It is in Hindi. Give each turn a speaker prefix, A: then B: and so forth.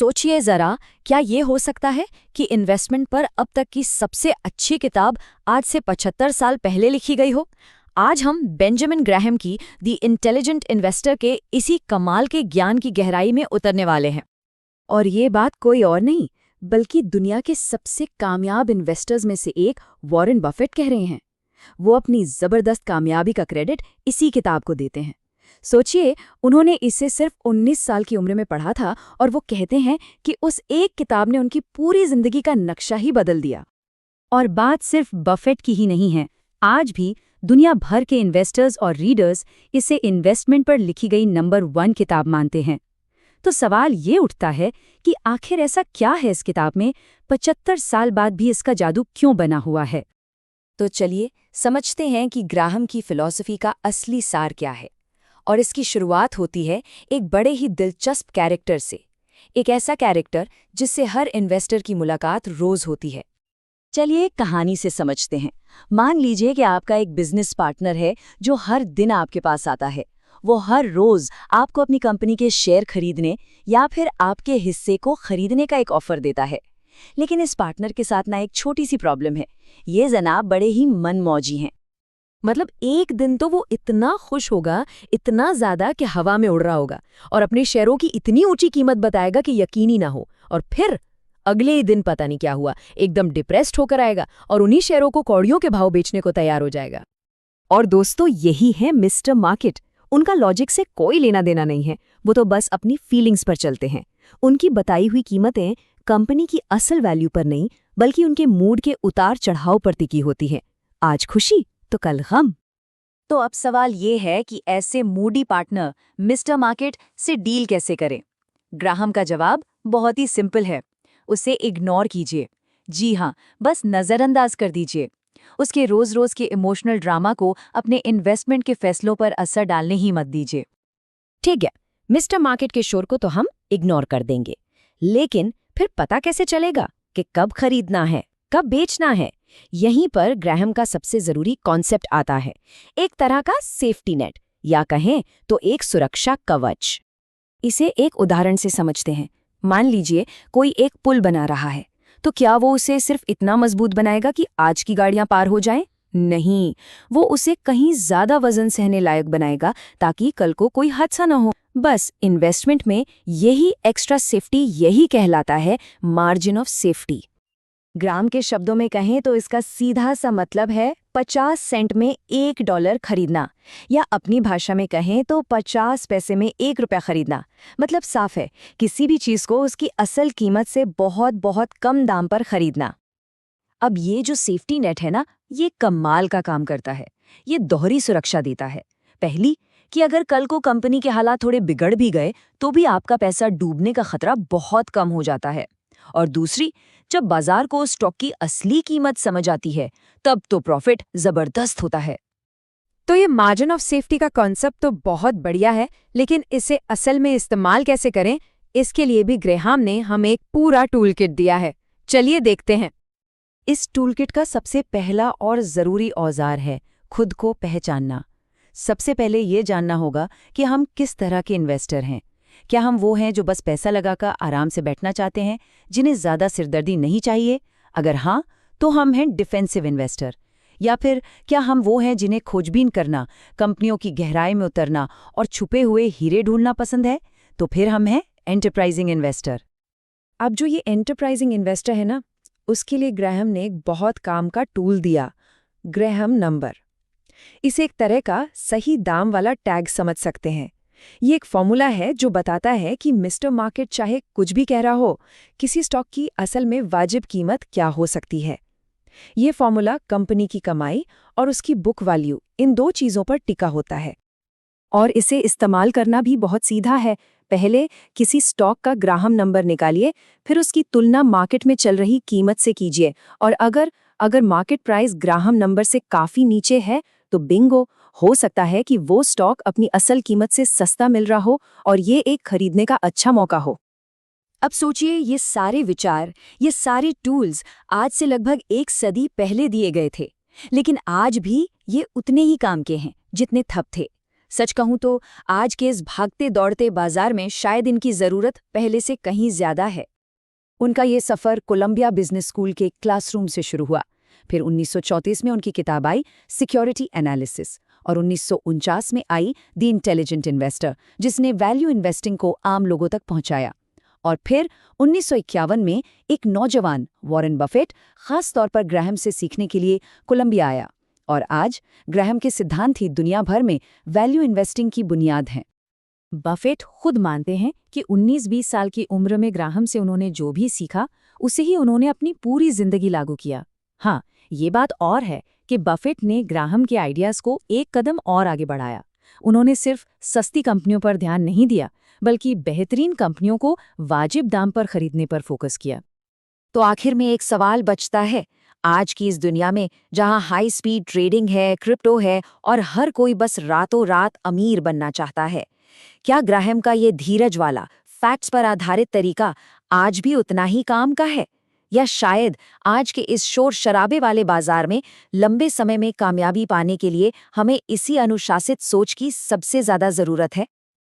A: सोचिए जरा, क्या ये हो सकता है कि इन्वेस्टमेंट पर अब तक की सबसे अच्छी किताब आज से 75 साल पहले लिखी गई हो। आज हम बेंजामिन ग्राहम की द इंटेलिजेंट इन्वेस्टर के इसी कमाल के ज्ञान की गहराई में उतरने वाले हैं। और ये बात कोई और नहीं बल्कि दुनिया के सबसे कामयाब इन्वेस्टर्स में से एक वॉरेन बफेट कह रहे हैं। वो अपनी जबरदस्त कामयाबी का क्रेडिट इसी किताब को देते हैं। सोचिए, उन्होंने इसे सिर्फ 19 साल की उम्र में पढ़ा था और वो कहते हैं कि उस एक किताब ने उनकी पूरी जिंदगी का नक्शा ही बदल दिया। और बात सिर्फ बफेट की ही नहीं है। आज भी दुनिया भर के इन्वेस्टर्स और रीडर्स इसे इन्वेस्टमेंट पर लिखी गई नंबर 1 किताब मानते हैं। तो सवाल ये उठता है कि आखिर ऐसा क्या है इस किताब में, 75 साल बाद भी इसका जादू क्यों बना हुआ है। तो चलिए समझते हैं कि ग्राहम की फिलॉसफी का असली सार क्या है। और इसकी शुरुआत होती है एक बड़े ही दिलचस्प कैरेक्टर से, एक ऐसा कैरेक्टर जिससे हर इन्वेस्टर की मुलाकात रोज होती है। चलिए एक कहानी से समझते हैं। मान लीजिए कि आपका एक बिजनेस पार्टनर है जो हर दिन आपके पास आता है। वो हर रोज आपको अपनी कंपनी के शेयर खरीदने या फिर आपके हिस्से को खरीदने का एक ऑफर देता है। लेकिन इस पार्टनर के साथ ना एक छोटी सी प्रॉब्लम है। ये जनाब बड़े ही मनमौजी हैं। मतलब एक दिन तो वो इतना खुश होगा, इतना ज्यादा कि हवा में उड़ रहा होगा और अपने शेयरों की इतनी ऊंची कीमत बताएगा कि यकीन ही ना हो। और फिर अगले ही दिन पता नहीं क्या हुआ, एकदम डिप्रेस्ड होकर आएगा और उन्हीं शेयरों को कौड़ियों के भाव बेचने को तैयार हो जाएगा। और दोस्तों, यही है मिस्टर मार्केट। उनका लॉजिक से कोई लेना देना नहीं है, वो तो बस अपनी फीलिंग्स पर चलते हैं। उनकी बताई हुई कीमतें कंपनी की असल वैल्यू पर नहीं बल्कि उनके मूड के उतार चढ़ाव पर टिकी होती हैं। आज खुशी तो कल गम। तो अब सवाल ये है कि ऐसे मूडी पार्टनर मिस्टर मार्केट से डील कैसे करें। ग्राहम का जवाब बहुत ही सिंपल है। उसे इग्नोर कीजिए। जी हाँ, बस नज़रअंदाज कर दीजिए। उसके रोज रोज के इमोशनल ड्रामा को अपने इन्वेस्टमेंट के फैसलों पर असर डालने ही मत दीजिए। ठीक है, मिस्टर मार्केट के शोर को तो हम इग्नोर कर देंगे, लेकिन फिर पता कैसे चलेगा कि कब खरीदना है, कब बेचना है। यहीं पर ग्राहम का सबसे जरूरी कॉन्सेप्ट आता है, एक तरह का सेफ्टी नेट, या कहें तो एक सुरक्षा कवच। इसे एक उदाहरण से समझते हैं। मान लीजिए कोई एक पुल बना रहा है, तो क्या वो उसे सिर्फ इतना मजबूत बनाएगा कि आज की गाड़ियां पार हो जाएं? नहीं, वो उसे कहीं ज्यादा वजन सहने लायक बनाएगा ताकि कल को कोई हादसा न हो। बस इन्वेस्टमेंट में यही एक्स्ट्रा सेफ्टी, यही कहलाता है मार्जिन ऑफ सेफ्टी। ग्राम के शब्दों में कहें तो इसका सीधा सा मतलब है 50 सेंट में $1 खरीदना, या अपनी भाषा में कहें तो 50 पैसे में $1 खरीदना। मतलब साफ है, किसी भी चीज को उसकी असल कीमत से बहुत बहुत कम दाम पर खरीदना। अब ये जो सेफ्टी नेट है ना, ये कमाल का काम करता है। ये दोहरी सुरक्षा देता है। पहली कि अगर कल को कंपनी के हालात थोड़े बिगड़ भी गए तो भी आपका पैसा डूबने का खतरा बहुत कम हो जाता है। और दूसरी, जब बाजार को स्टॉक की असली कीमत समझ आती है तब तो प्रॉफिट जबरदस्त होता है। तो ये मार्जिन ऑफ सेफ्टी का कॉन्सेप्ट तो बहुत बढ़िया है, लेकिन इसे असल में इस्तेमाल कैसे करें, इसके लिए भी ग्राहम ने हमें एक पूरा टूल किट दिया है। चलिए देखते हैं। इस टूल किट का सबसे पहला और जरूरी औजार है खुद को पहचानना। सबसे पहले ये जानना होगा कि हम किस तरह के इन्वेस्टर हैं। क्या हम वो हैं जो बस पैसा लगाकर आराम से बैठना चाहते हैं, जिन्हें ज़्यादा सिरदर्दी नहीं चाहिए? अगर हाँ, तो हम हैं डिफेंसिव इन्वेस्टर। या फिर क्या हम वो हैं जिन्हें खोजबीन करना, कंपनियों की गहराई में उतरना और छुपे हुए हीरे ढूंढना पसंद है? तो फिर हम हैं एंटरप्राइजिंग इन्वेस्टर। अब जो ये एंटरप्राइजिंग इन्वेस्टर है ना, उसके लिए ग्राहम ने एक बहुत काम का टूल दिया, ग्राहम नंबर। इसे एक तरह का सही दाम वाला टैग समझ सकते हैं। ये एक फॉर्मूला है जो बताता है कि मिस्टर मार्केट चाहे कुछ भी कह रहा हो, किसी स्टॉक की असल में वाजिब कीमत क्या हो सकती है। ये फॉर्मूला कंपनी की कमाई और उसकी बुक वैल्यू, इन दो चीज़ों पर टिका होता है। और इसे इस्तेमाल करना भी बहुत सीधा है। पहले किसी स्टॉक का ग्राहम नंबर निकालिए, फिर उसकी तुलना मार्केट में चल रही कीमत से कीजिए, और अगर मार्केट प्राइस ग्राहम नंबर से काफ़ी नीचे है तो बिंगो, हो सकता है कि वो स्टॉक अपनी असल कीमत से सस्ता मिल रहा हो और ये एक खरीदने का अच्छा मौका हो। अब सोचिए, ये सारे विचार, ये सारे टूल्स आज से लगभग 1 सदी पहले दिए गए थे, लेकिन आज भी ये उतने ही काम के हैं जितने तब थे। सच कहूं तो आज के इस भागते दौड़ते बाजार में शायद इनकी ज़रूरत पहले से कहीं ज़्यादा है। उनका ये सफ़र कोलंबिया बिजनेस स्कूल के क्लासरूम से शुरू हुआ। फिर 1934 में उनकी किताब आई सिक्योरिटी एनालिसिस और 1949 में आई द इंटेलिजेंट इन्वेस्टर, जिसने वैल्यू इन्वेस्टिंग को आम लोगों तक पहुंचाया। और फिर 1951 में एक नौजवान वॉरेन बफेट खास तौर पर ग्राहम से सीखने के लिए कोलंबिया आया। और आज ग्राहम के सिद्धांत ही दुनिया भर में वैल्यू इन्वेस्टिंग की बुनियाद हैं। बफेट खुद मानते हैं कि 19-20 साल की उम्र में ग्राहम से उन्होंने जो भी सीखा उसे ही उन्होंने अपनी पूरी जिंदगी लागू किया। हाँ, ये बात और है कि बफेट ने ग्राहम के आइडियाज़ को एक कदम और आगे बढ़ाया। उन्होंने सिर्फ सस्ती कंपनियों पर ध्यान नहीं दिया, बल्कि बेहतरीन कंपनियों को वाजिब दाम पर खरीदने पर फोकस किया। तो आखिर में एक सवाल बचता है, आज की इस दुनिया में जहां हाई स्पीड ट्रेडिंग है, क्रिप्टो है और हर कोई बस रातों रात अमीर बनना चाहता है, क्या ग्राहम का ये धीरज वाला फैक्ट्स पर आधारित तरीका आज भी उतना ही काम का है? या शायद आज के इस शोर शराबे वाले बाजार में लंबे समय में कामयाबी पाने के लिए हमें इसी अनुशासित सोच की सबसे ज्यादा जरूरत है?